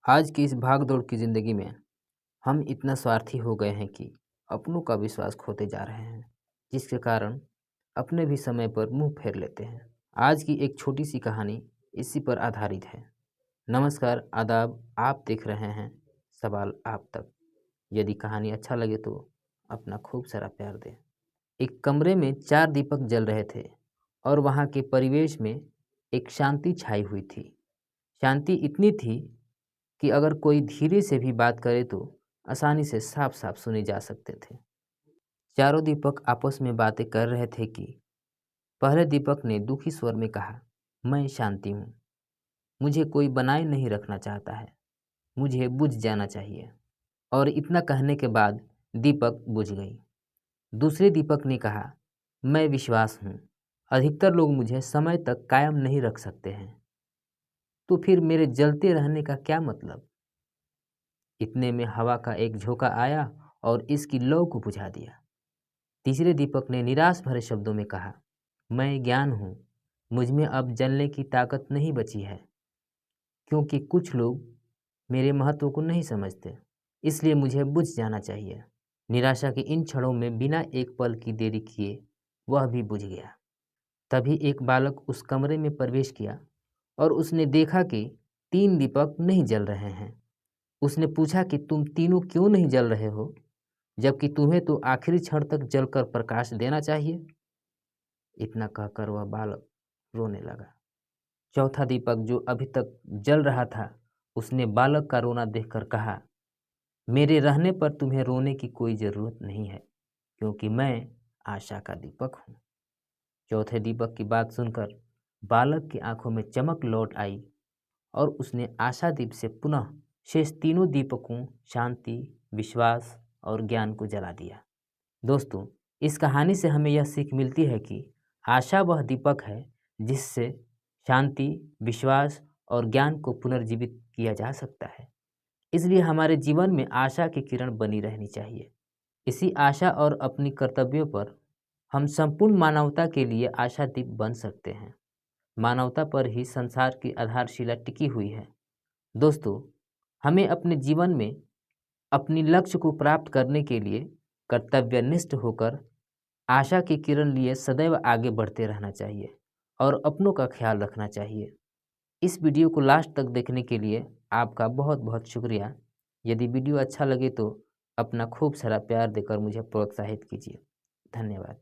आज की इस भाग दौड़ की ज़िंदगी में हम इतना स्वार्थी हो गए हैं कि अपनों का विश्वास खोते जा रहे हैं, जिसके कारण अपने भी समय पर मुंह फेर लेते हैं। आज की एक छोटी सी कहानी इसी पर आधारित है। नमस्कार, आदाब, आप देख रहे हैं सवाल आप तक। यदि कहानी अच्छा लगे तो अपना खूब सारा प्यार दें। एक कमरे में 4 दीपक जल रहे थे और वहाँ के परिवेश में एक शांति छाई हुई थी। शांति इतनी थी कि अगर कोई धीरे से भी बात करे तो आसानी से साफ साफ सुने जा सकते थे। चारों दीपक आपस में बातें कर रहे थे कि पहले दीपक ने दुखी स्वर में कहा, मैं शांति हूँ, मुझे कोई बनाए नहीं रखना चाहता है, मुझे बुझ जाना चाहिए। और इतना कहने के बाद दीपक बुझ गई। दूसरे दीपक ने कहा, मैं विश्वास हूँ, अधिकतर लोग मुझे समय तक कायम नहीं रख सकते हैं, तो फिर मेरे जलते रहने का क्या मतलब। इतने में हवा का एक झोंका आया और इसकी लौ को बुझा दिया। तीसरे दीपक ने निराश भरे शब्दों में कहा, मैं ज्ञान हूँ, मुझ में अब जलने की ताकत नहीं बची है, क्योंकि कुछ लोग मेरे महत्व को नहीं समझते, इसलिए मुझे बुझ जाना चाहिए। निराशा के इन क्षणों में बिना एक पल की देरी किए वह भी बुझ गया। तभी एक बालक उस कमरे में प्रवेश किया और उसने देखा कि 3 दीपक नहीं जल रहे हैं। उसने पूछा कि तुम तीनों क्यों नहीं जल रहे हो, जबकि तुम्हें तो आखिरी क्षण तक जलकर प्रकाश देना चाहिए। इतना कहकर वह बालक रोने लगा। चौथा दीपक जो अभी तक जल रहा था, उसने बालक का रोना देखकर कहा, मेरे रहने पर तुम्हें रोने की कोई ज़रूरत नहीं है, क्योंकि मैं आशा का दीपक हूँ। चौथे दीपक की बात सुनकर बालक की आंखों में चमक लौट आई और उसने आशादीप से पुनः शेष तीनों दीपकों शांति, विश्वास और ज्ञान को जला दिया। दोस्तों, इस कहानी से हमें यह सीख मिलती है कि आशा वह दीपक है जिससे शांति, विश्वास और ज्ञान को पुनर्जीवित किया जा सकता है। इसलिए हमारे जीवन में आशा की किरण बनी रहनी चाहिए। इसी आशा और अपनी कर्तव्यों पर हम संपूर्ण मानवता के लिए आशादीप बन सकते हैं। मानवता पर ही संसार की आधारशिला टिकी हुई है। दोस्तों, हमें अपने जीवन में अपनी लक्ष्य को प्राप्त करने के लिए कर्तव्यनिष्ठ होकर आशा की किरण लिए सदैव आगे बढ़ते रहना चाहिए और अपनों का ख्याल रखना चाहिए। इस वीडियो को लास्ट तक देखने के लिए आपका बहुत बहुत शुक्रिया। यदि वीडियो अच्छा लगे तो अपना खूब सारा प्यार देकर मुझे प्रोत्साहित कीजिए। धन्यवाद।